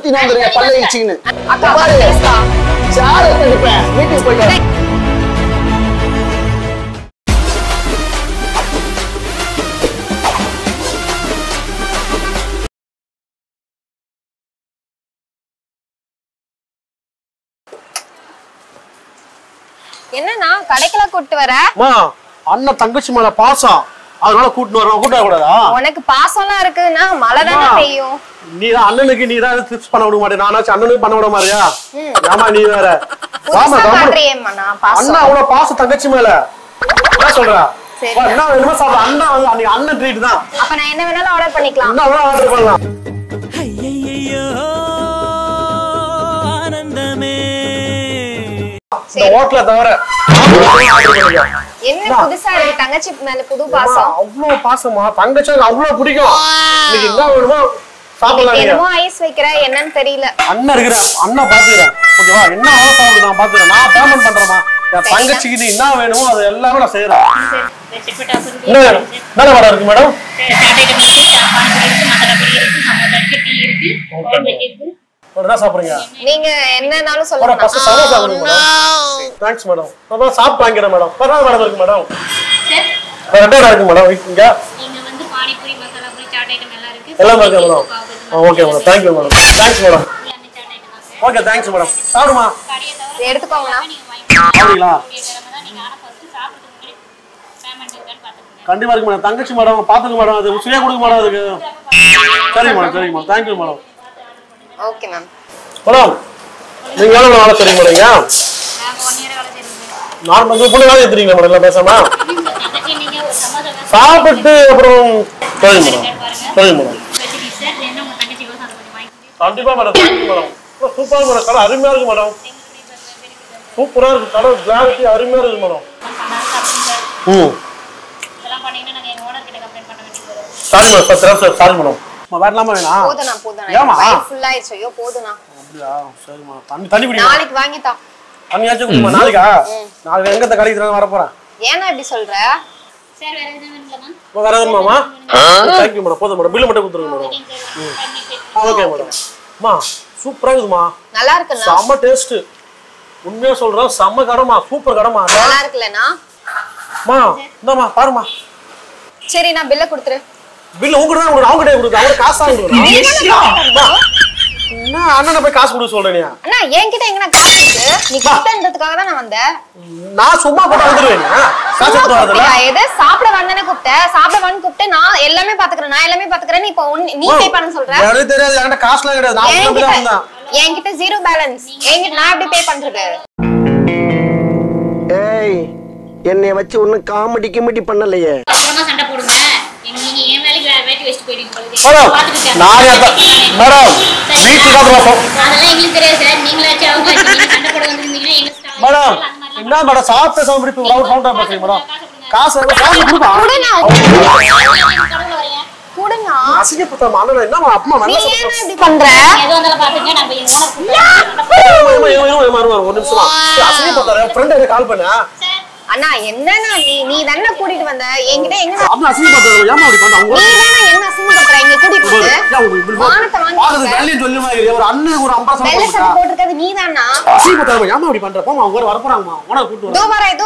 சுத்தினா வந்துருங்க பல்ல இடிச்சின்னு சார தடுப்பேன் வீட்டுக்கு போயிட்டு என்னன்னா கடைக்கெல்லாம் கூட்டு வர அண்ணன் தங்கச்சி மேல பாசம் அதனால கூட்டு வரணும் கூட்ட கூடாதா உனக்கு பாசம்லாம் இருக்குன்னா மழை தானே பெய்யும் நீ தான் அண்ணனுக்கு நீ தான் டிப்ஸ் பண்ண விட மாட்டே நானாச்சும் அண்ணனுக்கு பண்ண விட மாதிரியா ஆமா நீ வேற அண்ணா அவ்வளவு பாசம் தங்கச்சி மேல என்ன சொல்ற என்ன வேணுமோ சாப்பிட அண்ணன் அண்ணன் ட்ரீட் தான் அப்ப நான் என்ன வேணாலும் ஆர்டர் பண்ணிக்கலாம் என்ன வேணாலும் ஆர்டர் பண்ணலாம் ஆனந்தமே ஹோட்டல தவிர என்ன புதுசா இருக்கு தங்கச்சி மேல புது பாசம் அவ்வளவு பாசமா தங்கச்சி அவ்வளவு பிடிக்கும் இன்னைக்கு என்ன வேணுமோ சாப்பிடலாம் என்னமோ ஐஸ் வைக்கிற என்னன்னு தெரியல அண்ணன் இருக்கிற அண்ணன் பாத்துக்கிறேன் ஓகேவா என்ன சாப்பிடு நான் பாத்துக்கிறேன் நான் பேமெண்ட் பண்றேமா என் தங்கச்சிக்கு நீ என்ன வேணுமோ அது எல்லாமே நான் செய்யறேன் என்ன மேடம் இருக்கு மேடம் என்ன சாப்பிடுறீங்க நீங்க என்னன்னாலும் சொல்லுங்க ஃபர்ஸ்ட் சமோசா சாப்பிடுங்க மேடம் தேங்க்ஸ் மேடம் நான் சாப்பிட்டு வாங்கிக்கிறேன் மேடம் வேற மேடம் இருக்கு மேடம் வேற என்ன இருக்கு மேடம் இங்க நீங்க வந்து பானி பூரி மசாலா பூரி சாட் ஐட்டம் எல்லாம் இருக்கு எல்லாம் இருக்கு madam okay madam thank you madam thanks madam okay thanks madam சாப்பிடுமா எடுத்துக்கோங்கண்ணா அப்படிங்களா கண்டிப்பா இருக்கு மேடம் தங்கச்சி மேடம் பாத்துக்க மேடம் அது சுயா கொடுக்க மேடம் அதுக்கு சரி madam thank you madam okay ma'am madam நீங்க எவ்வளவு வேலை செய்றீங்க மேடம் நான் 1 இயர் வேலை செய்றேன் நான் வந்து புள்ள வேலை செய்றீங்க மேடம் எல்லாம் பேசாம நீங்க ஒரு சமோசா சாப்பிட்டு அப்புறம் சரி மேடம் சார் என்ன உங்க தங்கச்சி யோசனை கொஞ்சம் வாங்கி கண்டிப்பா மேடம் மேடம் சூப்பரா மேடம் கடை அருமையா இருக்கு மேடம் சூப்பரா இருக்கு கடை கிளாரிட்டி அருமையா இருக்கு மேடம் இதெல்லாம் பண்ணீங்கன்னா நாங்க எங்க ஓனர் கிட்ட கம்ப்ளைன்ட் பண்ண வேண்டியது வரும் சாரி மேடம் சாரி மேடம் வரலாமா வேணாம் போதுனா ஃபுல் ஆயிடுச்சு ஐயோ போதுனா அப்படியா சரி மேடம் தண்ணி குடி நாளைக்கு வாங்கி தா தண்ணியாச்சும் குடிமா நாளைக்கா நாளைக்கு எங்க இந்த கடைக்கு வர போறேன் ஏன்னா இப்படி சொல்ற சார் வேற எதுவும் வேணுமா வேற எதுவும் மாமா थैंक यू மேடம் போதும் மேடம் பில் மட்டும் கொடுத்துருங்க மேடம் ஓகே மேடம் அம்மா சூப்பரா இருக்குமா நல்லா இருக்குல்ல செம்ம டேஸ்ட் உண்மையா சொல்றேன் செம்ம கடைமா சூப்பர் கடைமா நல்லா இருக்குலனா அம்மா இந்தம்மா பாருமா சரி நான் பில்ல கொடுத்துரு பில் உங்க தான் அவங்க கிட்ட கொடுங்க அவங்க காசு வாங்குறோம் என்ன அண்ணனை போய் காசு கொடுக்க சொல்றேன் அண்ணா என்கிட்ட எங்கனா காசு இருக்கு நீ கூப்பிட்டதுக்காக தான் நான் வந்தேன் நான் சும்மா போட்டு வந்துருவேன் காசு கொடுத்து வரதுல ஏதே சாப்பிட வந்தனே கூப்பிட்டு நான் எல்லாமே பாத்துக்கறேன் நீ இப்போ நீ பே பண்ண சொல்ற எனக்கு தெரியாது என்கிட்ட காசுலாம் கிடையாது நான் மட்டும் தான் வந்தேன் என்கிட்ட ஜீரோ பேலன்ஸ் என்கிட்ட நான் எப்படி பே பண்றது ஏய் என்னைய வச்சு ஒண்ணும் காமெடி பண்ணலையே அப்புறமா சண்டை போடுங்க நீங்க ஏன் வேலைக்கு வேட்டி வெஸ்ட் போயிடுங்க போலவே மேடம் மேடம் வீட்டுக்கு தான் போறோம் அதெல்லாம் எங்களுக்கு தெரியாது சார் நீங்களாச்சும் அவங்க சண்டை போட வந்திருந்தீங்கன்னா எங்க ஸ்டாஃப் மேடம் என்ன மேடம் சாப்பிட்ட சாப்பிட்டு இப்போ ஒரு கவுண்டா பேசுறீங்க மேடம் காசு காசு கொடுப்பா கூடனா அசிங்கப்பட்ட மானன என்னமா அப்பமா நீ ஏன் இப்படி பண்ற ஏதோ அதெல்லாம் பாத்துங்க நான் போய் ஓனர் ஒரு நிமிஷம் அசிங்கப்பட்டாரு ஃப்ரெண்ட் எனக்கு கால் பண்ணா அண்ணா என்னன்னா நீ தான கூட்டிட்டு வந்த என்கிட்ட எங்க அப்பா அசிங்கப்பட்டாரு ஏமா அப்படி பண்ணா நீ தான என்ன அசிங்கப்படுற இங்க கூட்டிட்டு வந்து வானத்தை வாங்கி அது வேலைய சொல்லுமா ஒரு அண்ணன் ஒரு அம்பா வெள்ளை சட்டை போட்டுக்கிறது நீதானா அசிங்கப்பட்டாரு ஏமா அப்படி பண்ற போமா அவங்க வர போறாங்கமா ஓனர் கூட்டி வரேன் இதோ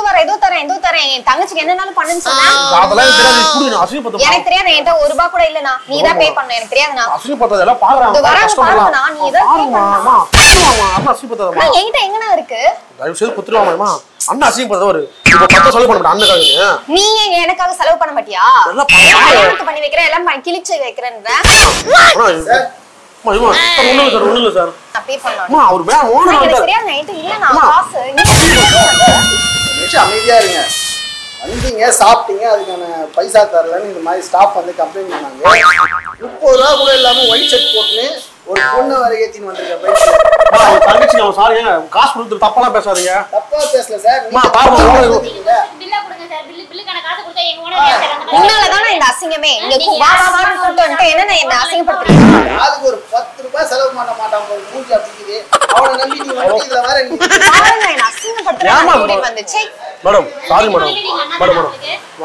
தரேன் என் தங்கச்சிக்கு என்னனாலும் பண்ணுன்னு சொன்னா அதெல்லாம் தெரியாது குடுங்க அசிங்கப்பட்டாரு எனக்கு தெரியாது என்கிட்ட ₹1 கூட இல்லனா நீ தான் பே பண்ணு எனக்கு தெரியாதுனா அசிங்கப்பட்டாரு எல்லாம் பாக்குறாங்க கஷ்டமா நீ இத பே பண்ணு அப்பா அசிங்கப்பட்டாரு என்கிட்ட எங்கனா இருக்கு தயவு செய்து குத்துருவாமா அண்ணா அசிங்கப்பட்டாரு ஒரு இப்போ 10 செலவு பண்ண மாட்டேன் அண்ணனுக்காக நீ எனக்காக செலவு பண்ண மாட்டியா எனக்கு பண்ணி வைக்கிற எல்லாம் கிழிச்சு வைக்கிறேன்ற ஒண்ணுல சார் நான் பே பண்ணனும் அம்மா அவர் வேற ஓனர் எனக்கு தெரியாது நைட் இல்ல நான் காசு அமைதியா இருங்க வந்தீங்க சாப்பிட்டீங்க அதுக்கான பைசா தரலன்னு இந்த மாதிரி ஸ்டாஃப் வந்து கம்ப்ளைண்ட் பண்ணாங்க ₹30 கூட இல்லாம ஒயிட் ஷர்ட் போட்டுன்னு ஒரு பொண்ணு வரை ஏத்தின்னு வந்திருக்க தங்கச்சி நான் சாரி காசு கொடுத்து தப்பெல்லாம் பேசாதீங்க தப்பா பேசல சார் பில்ல கொடுங்க சார் பில்லுக்கான காசு கொடுத்தா எங்க ஓனர் யார் சார் அந்த உன்னாலதான் இந்த அசிங்கமே இங்க வான்னு கூப்பிட்டு வந்து என்ன அசிங்கப்படுத்துறீங்க அதுக்கு ஒரு ₹10 செலவு பண்ண மாட்டான் ஒரு மூஞ்சி அப்படிக்குது அவனை நம்பி நீ வந்து இதுல வேற பாருங்க என்ன அசிங்கப்படுத்துறீங்க வந்துச்சு மேடம் சாரி மேடம்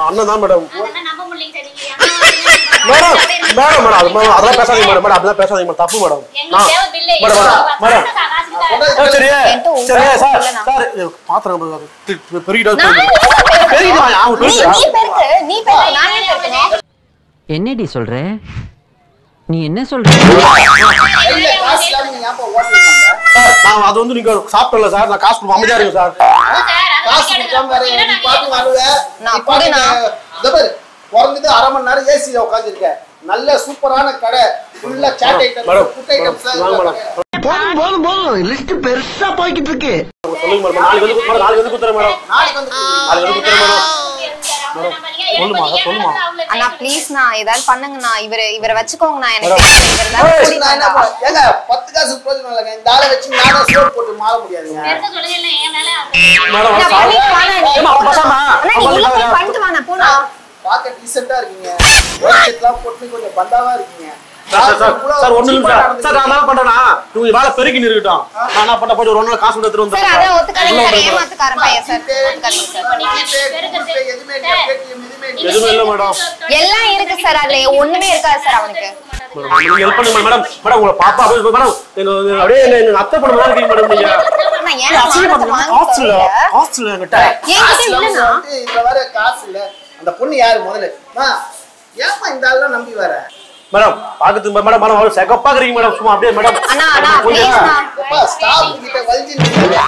அண்ணன் தான் மேடம் அதெல்லாம் நம்ப முடியல சார் நீங்க மேடம் மேடம் மேடம் அதெல்லாம் பேசாதீங்க மேடம் மேடம் அதெல்லாம் பேசாதீங்க மேடம் தப்பு மேடம் மேடம் சரியா சரியா சார் சார் பாத்திரம் பெருகிட்டா என்னடி சொல்ற நீ என்ன சொல்ற நான் அது வந்து நீங்க சாப்பிடல சார் நான் காசு கொடுக்க அமைதியா இருக்கு சார் காசு கொடுக்காம வேற நீ பாத்து வருவ குறைஞ்சது 1/2 மணி நேரம் ஏசில உட்கார்ந்திருக்க நல்ல சூப்பரான கடை ஃபுல்லா சாட் ஐட்டம் ஃபுட் ஐட்டம்ஸ் போதும் லிஸ்ட் பெருசா போயிட்டு இருக்கு சொல்லுங்க மேடம் நாளைக்கு வந்து குத்துறேன் மேடம் நாளைக்கு வந்து குத்துறேன் மேடம் சொல்லுமா அண்ணா ப்ளீஸ் நான் ஏதாவது பண்ணுங்கண்ணா இவரை வச்சுக்கோங்கண்ணா எனக்கு ஏங்க 10 காசு பிரயோஜனம் இல்லங்க இந்த ஆளை வச்சு நானே ஸ்டோர் போட்டு மாற முடியாதுங்க பெருசா சொல்லுங்க என் மேல மேடம் பண்ணிட்டு வாண்ணா போனா பாக்க டீசென்ட்டா இருக்கீங்க ஓட்டெல்லாம் போட்டு கொஞ்சம் பந்தாவா இருக்கீங்க சார் ஒண்ணு இல்ல சார் நான் என்ன பண்றேனா நீங்க வேலை பெருக்கி நிறுத்தட்டும் நான் என்ன பண்ண போய் ஒரு 1 நாள் காசு எடுத்து வந்து சார் அத ஒத்துக்காதீங்க சார் ஏமாத்துக்காரன் பையன் சார் எதுவும் இல்ல மேடம் எல்லாம் இருக்கு சார் அதுல ஒண்ணுமே இருக்காது சார் அவனுக்கு நீங்க ஹெல்ப் பண்ணுங்க மேடம் மேடம் உங்க பாப்பா மேடம் அப்படியே என்ன அத்தை பண்ண மாதிரி இருக்கீங்க மேடம் நீங்க நான் ஏன் ஹாஸ்டல் என்கிட்ட இதுல வர காசு இல்ல அந்த பொண்ணு யாரு முதல்ல ஏமா இந்த ஆளெல்லாம் நம்பி வர மேடம் பாக்குது மேடம் மேடம் செகப்பா இருக்கீங்க மேடம் சும்மா அப்படியே மேடம் அண்ணா ப்ளீஸ் அப்பா ஸ்டாஃப் கிட்ட வல்ஜி நிக்கீங்க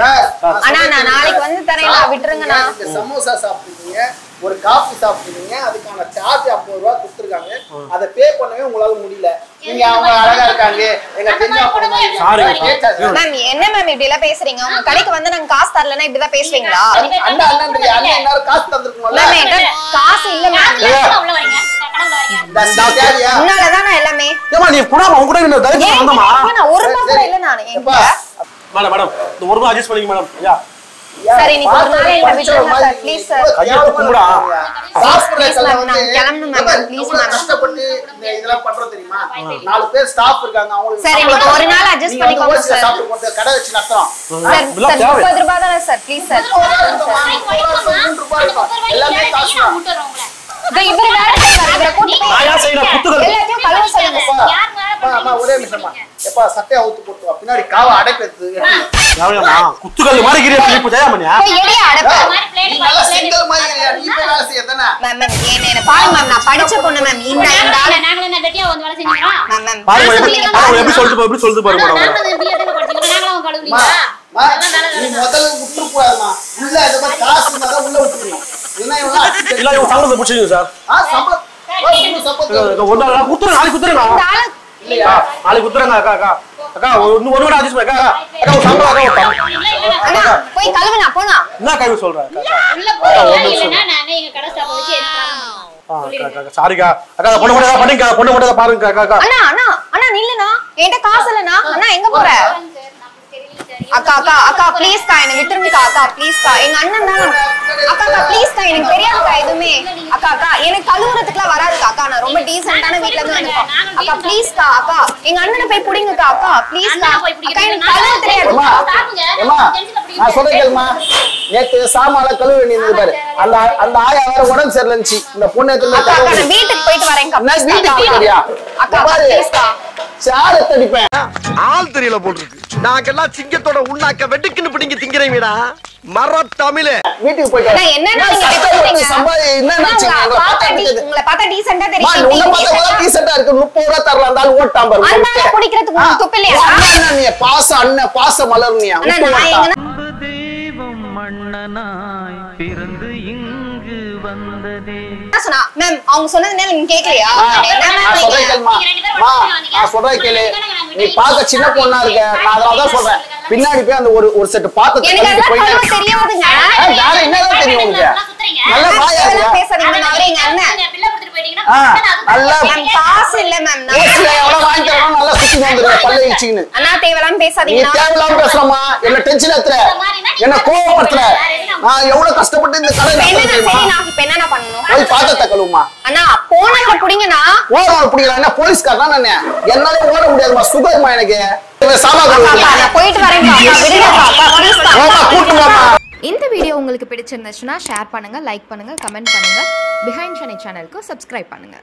சார் அண்ணா நான் நாளைக்கு வந்து தரேன் விட்டுருங்கண்ணா சமோசா சாப்பிட்டீங்க ஒரு காபி சாப்பிட்டீங்க அதுக்கான சார்ஜ் 50 ரூபாய் கொடுத்துருக்காங்க அதை பே பண்ணவே உங்களால முடியல நீங்க அவங்க அழகா இருக்காங்க எங்க தெரிஞ்சா மேம் என்ன மேம் இப்படி எல்லாம் பேசுறீங்க உங்க கடைக்கு வந்து நாங்க காசு தரலன்னா இப்படி தான் பேசுவீங்களா அண்ணா அண்ணா அண்ணா எல்லாரும் காசு தந்துருக்கோம்ல மேம் காசு இல்ல மேம் உள்ள வரீங்க உன்னாலதான் நான் எல்லாமே ஏமா நீ புடாம உங்க கூட என்ன தைரியம் வந்தமா நான் ஒரு ரூபாய் கூட இல்ல நானு மேடம் மேடம் இந்த ஒரு ரூபாய் அட்ஜஸ்ட் பண்ணிங்க மேடம் ஐயா சரி நீ ஒரு நாள் என்ன விட்டுருங்க சார் ப்ளீஸ் சார் கையெழுத்து கும்பிடா கிளம்பணும் மேம் ப்ளீஸ் மேம் கஷ்டப்பட்டு இதெல்லாம் பண்றோம் தெரியுமா 4 பேர் ஸ்டாஃப் இருக்காங்க அவங்களுக்கு சரி நீங்க ஒரு நாள் அட்ஜஸ்ட் பண்ணிக்கோங்க சார் சாப்பிட்டு போட்டு கடை வச்சு நடத்துறோம் சார் 30 ரூபாய் தானே சார் ப்ளீஸ் சார் எல்லாமே காசு தான் இவர வேற சார் இவர கூட்டி போய் நான் ஏன் செய்யற புத்துகள் எல்லாத்தையும் கழுவ சொல்லுங்க சார் அம்மா ஒரே நிமிஷமா எப்பா சட்டைய அவுத்து போட்டு வா பின்னாடி காவ அடைப்பெடுத்து யாவையாமா குத்துகள் மாதிரி கிரியா இப்ப ஜெயமணியா போய் எடியா அடப்ப நீ நல்ல சிங்கிள் மாதிரி நீ போய் வேலை செய்யதானே மேம் என்ன பாருங்க மேம் நான் படிச்ச பொண்ணு மேம் இந்த ஆள நாங்களே என்ன வெட்டியா வந்து வேலை செஞ்சீங்களா மேம் பாருங்க எப்படி சொல்லுது பாருங்க மேடம் நாங்களும் பில்ல தான படிச்சீங்க நாங்களும் கழுவுறீங்களா நீ முதல்ல விட்டு போறமா உள்ள இந்த மாதிரி காசு இருந்தா உள்ள விட்டுறணும் என்ன இவங்க இல்ல இவங்க சம்பளத்தை புடிச்சீங்க சார் சம்பளம் ஒரு நாள் குத்துறேன் நாளைக்கு குத்துறேங்க இந்த ஆள இல்லையா நாளைக்கு குத்துறேங்க அக்கா அக்கா அக்கா ஒரு கூட அட்ஜஸ்ட் பண்ணு அக்கா அக்கா ஒரு சம்பளம் அக்கா அண்ணா போய் கழுவுனா போனா என்ன கழுவு சொல்ற அக்கா உள்ள போறீங்க இல்லனா நானே எங்க கடை ஸ்டாப் வச்சு என்ன காரணம் சாரிக்கா அக்கா பொண்ணு மட்டும் பாருங்க பொண்ணு மட்டும் பாருங்க அக்கா அண்ணா அண்ணா அண்ணா நில்லுனா என்கிட்ட காசு இல்லனா அண்ணா எங்க போற அக்கா அக்கா அக்கா ப்ளீஸ் கா என்ன விட்டுருங்கக்கா அக்கா ப்ளீஸ் கா எங்க அண்ணன் தான் அக்கா அக்கா ப்ளீஸ் கா எனக்கு தெரியாதுக்கா எதுவுமே அக்கா அக்கா எனக்கு கழுவுறதுக்குலாம் வராதுக்கா அக்கா நான் ரொம்ப டீசென்ட்டான வீட்ல இருந்து வந்திருக்கோம் அக்கா ப்ளீஸ் கா அக்கா எங்க அண்ணனை போய் புடிங்கக்கா அக்கா ப்ளீஸ் கா அக்கா எனக்கு கழுவ தெரியாதுக்கா நான் சொல்றேன் கேளுமா நேத்து சாமால கழுவ வேண்டியது பாரு அந்த ஆயா வேற உடம்பு சரியில்லைச்சு இந்த பொண்ணு அக்கா அக்கா நான் வீட்டுக்கு போயிட்டு வரேன்க்கா நான் வீட்டுக்கு போறியா அக்கா ப்ளீஸ் கா சார தடிப்பேன் ஆள் தெரியல போட்டுருக்கு நாங்கெல்லாம் சிங்கத்தோட உண்ணாக்க வெட்டுக்குன்னு பிடிங்க திங்கிறீங்கடா மர தமிழ வீட்டுக்கு போயிட்டு அண்ணா என்னன்னா நீங்க பேசுறீங்க சம்பாதி என்ன நினைச்சீங்க உங்களை பார்த்தா டீசென்ட்டா உன்ன பார்த்தா டீசென்ட்டா இருக்கு 30 ரூபாய் தரலாம் இருந்தாலும் ஓட்டாம் பாரு அண்ணா குடிக்கிறதுக்கு உங்களுக்கு துப்பு இல்லையா நீ பாச அண்ணன் பாச மலர்னியா அண்ணா நான் எங்க தெய்வம் மன்னனாய் பிறந்து இங்கு வந்ததே சொன்னா மேம் அவங்க சொன்னதுனால நீங்க கேக்கலையா என்ன நான் சொல்றேன் கேளு நீ பாக்க சின்ன பொண்ணா இருக்க நான் அதனாலதான் சொல்றேன் பின்னாடி போய் அந்த ஒரு செட் பாத்து எனக்கு அதெல்லாம் தெரியாதுங்க வேற என்னதான் தெரியும் உங்களுக்கு நல்ல வாயா இருக்க பேசாதீங்க நான் எங்க அண்ணன் பில்ல கொடுத்துட்டு போயிட்டீங்கன்னா நல்லா மேம் காசு இல்ல மேம் எவ்வளவு வாங்கி தரணும் நல்லா சுத்தி வந்துருக்க பல்ல இடிச்சின்னு அண்ணா தேவலாம் நீ பேசாதீங்க தேவையில்லாம பேசுறமா என்ன டென்ஷன் ஏத்துற என்ன கோவப்படுத்துற நான் எவ்வளவு கஷ்டப்பட்டு இந்த கடை சரி நான் இப்ப என்ன பண்ணணும் போய் பாத்திரத்தை கழுவுமா அண்ணா போனவரை புடிங்கண்ணா ஓரம் பிடிக்கல என்ன போலீஸ்காரனா நான் என்னால ஓட முடியாதுமா சுகர்மா எனக்கு சாமா நான் போயிட்டு வரேன் கூட்டு வாமா. இந்த வீடியோ உங்களுக்கு பிடிச்சிருந்துச்சுன்னா ஷேர் பண்ணுங்க லைக் பண்ணுங்க கமெண்ட் பண்ணுங்க பிஹைண்ட் ஷனை சேனலுக்கு சப்ஸ்கிரைப் பண்ணுங்க